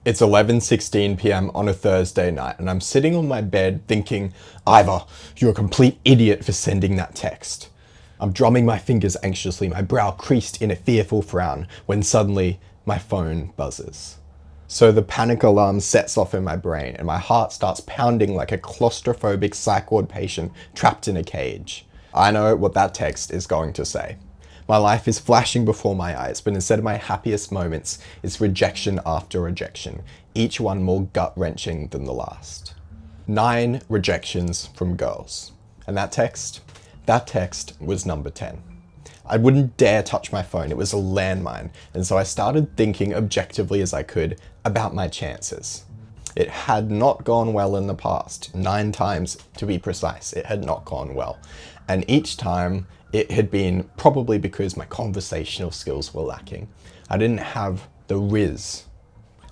It's 11:16 p.m. on a Thursday night, and I'm sitting on my bed thinking, Ivor, you're a complete idiot for sending that text. I'm drumming my fingers anxiously, my brow creased in a fearful frown, when suddenly my phone buzzes. So the panic alarm sets off in my brain, and my heart starts pounding like a claustrophobic psych ward patient trapped in a cage. I know what that text is going to say. My life is flashing before my eyes, but instead of my happiest moments, it's rejection after rejection, each one more gut-wrenching than the last. 9 rejections from girls. And that text was number 10. I wouldn't dare touch my phone, it was a landmine, and so I started thinking objectively as I could about my chances. It had not gone well in the past, 9 times to be precise, it had not gone well. And each time, it had been probably because my conversational skills were lacking. I didn't have the riz.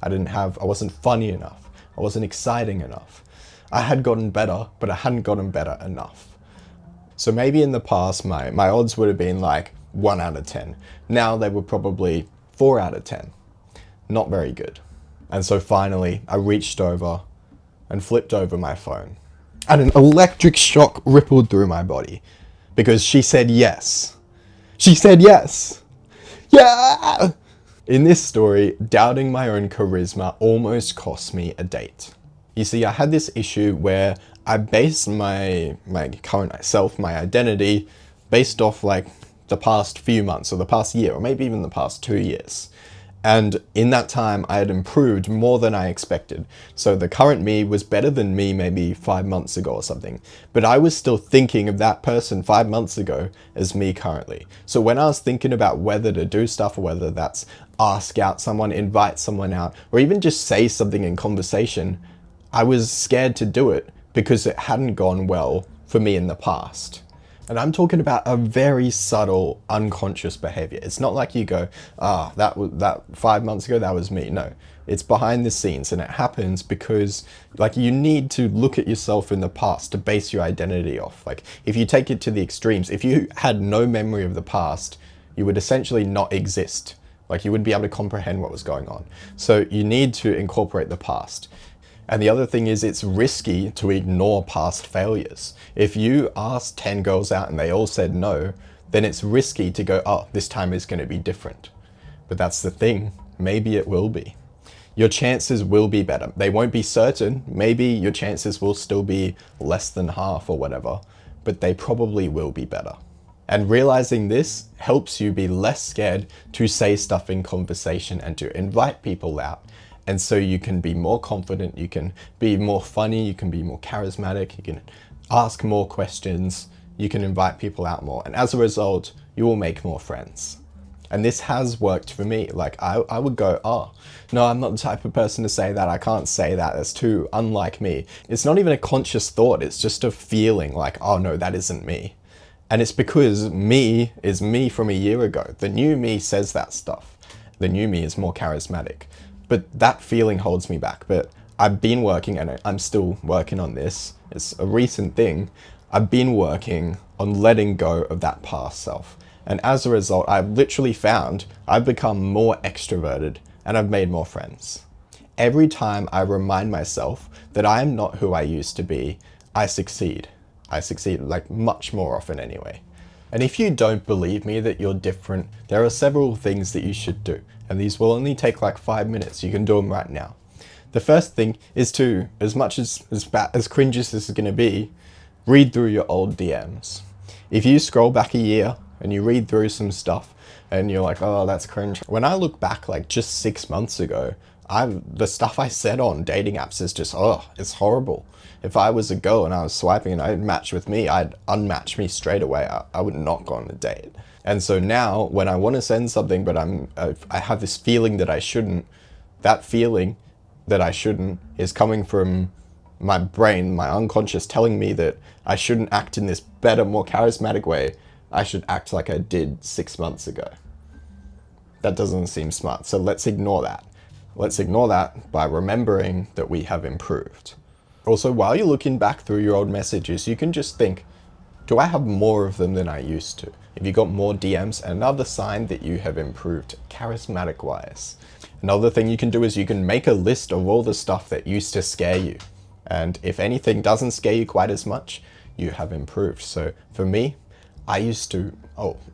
I wasn't funny enough. I wasn't exciting enough. I had gotten better, but I hadn't gotten better enough. So maybe in the past, my odds would have been like 1 out of 10. Now they were probably 4 out of 10. Not very good. And so finally, I reached over and flipped over my phone. And an electric shock rippled through my body. Because she said yes. She said yes. Yeah! In this story, doubting my own charisma almost cost me a date. You see, I had this issue where I based my current self, my identity, based off like the past few months or the past year or maybe even the past 2 years. And in that time, I had improved more than I expected. So the current me was better than me maybe 5 months ago or something. But I was still thinking of that person 5 months ago as me currently. So when I was thinking about whether to do stuff or whether that's ask out someone, invite someone out, or even just say something in conversation, I was scared to do it because it hadn't gone well for me in the past. And I'm talking about a very subtle, unconscious behavior. It's not like you go, that 5 months ago, that was me. No, it's behind the scenes, and it happens because like you need to look at yourself in the past to base your identity off. Like if you take it to the extremes, if you had no memory of the past, you would essentially not exist. Like you wouldn't be able to comprehend what was going on. So you need to incorporate the past. And the other thing is it's risky to ignore past failures. If you ask 10 girls out and they all said no, then it's risky to go, oh, this time is going to be different. But that's the thing, maybe it will be. Your chances will be better. They won't be certain. Maybe your chances will still be less than half or whatever, but they probably will be better. And realizing this helps you be less scared to say stuff in conversation and to invite people out. And so you can be more confident, you can be more funny, you can be more charismatic, you can ask more questions, you can invite people out more. And as a result, you will make more friends. And this has worked for me. Like I would go, oh, no, I'm not the type of person to say that. I can't say that. That's too unlike me. It's not even a conscious thought. It's just a feeling like, oh no, that isn't me. And it's because me is me from a year ago. The new me says that stuff. The new me is more charismatic. But that feeling holds me back. But I've been working, and I'm still working on this. It's a recent thing. I've been working on letting go of that past self. And as a result, I've literally found I've become more extroverted and I've made more friends. Every time I remind myself that I am not who I used to be, I succeed. I succeed like much more often anyway. And if you don't believe me that you're different, there are several things that you should do. And these will only take like 5 minutes. You can do them right now. The first thing is to, as much as cringe as this is going to be, read through your old DMs. If you scroll back a year and you read through some stuff and you're like, oh, that's cringe. When I look back like just 6 months ago, the stuff I said on dating apps is just, oh, it's horrible. If I was a girl and I was swiping and I'd match with me, I'd unmatch me straight away. I would not go on a date. And so now when I want to send something, but I have this feeling that I shouldn't, that feeling that I shouldn't is coming from my brain, my unconscious telling me that I shouldn't act in this better, more charismatic way. I should act like I did 6 months ago. That doesn't seem smart. So let's ignore that. Let's ignore that by remembering that we have improved. Also, while you're looking back through your old messages, you can just think, Do I have more of them than I used to? If you got more DMs, another sign that you have improved charismatic wise. Another thing you can do is you can make a list of all the stuff that used to scare you. And if anything doesn't scare you quite as much, you have improved. So for me, I used to,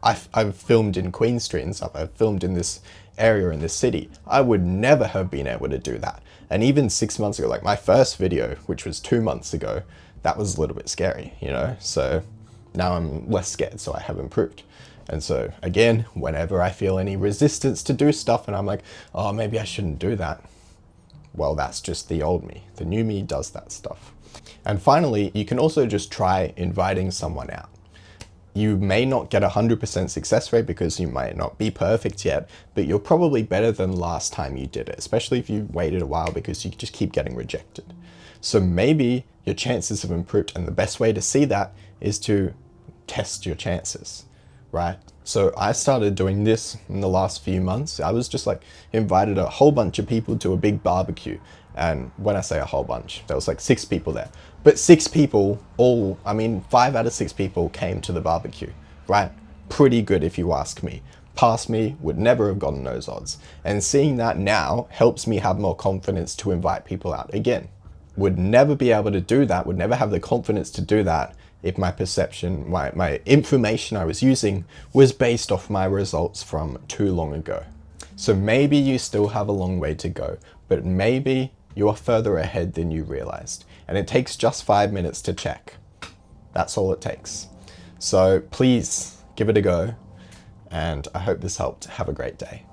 I've filmed in Queen Street and stuff. I've filmed in this area in this city. I would never have been able to do that. And even 6 months ago, like my first video, which was 2 months ago, that was a little bit scary, you know? So now I'm less scared, so I have improved. And so again, whenever I feel any resistance to do stuff and I'm like, oh, maybe I shouldn't do that. Well, that's just the old me. The new me does that stuff. And finally, you can also just try inviting someone out. You may not get 100% success rate because you might not be perfect yet, but you're probably better than last time you did it, especially if you waited a while because you just keep getting rejected. So maybe your chances have improved, and the best way to see that is to test your chances, right? So I started doing this in the last few months. I was just like invited a whole bunch of people to a big barbecue. And when I say a whole bunch, there was like 6 people there. But 6 people, 5 out of 6 people came to the barbecue, right? Pretty good if you ask me. Past me would never have gotten those odds. And seeing that now helps me have more confidence to invite people out again. Would never be able to do that, would never have the confidence to do that if my perception, my information I was using was based off my results from too long ago. So maybe you still have a long way to go, but maybe you are further ahead than you realized. And it takes just 5 minutes to check. That's all it takes. So please give it a go. And I hope this helped. Have a great day.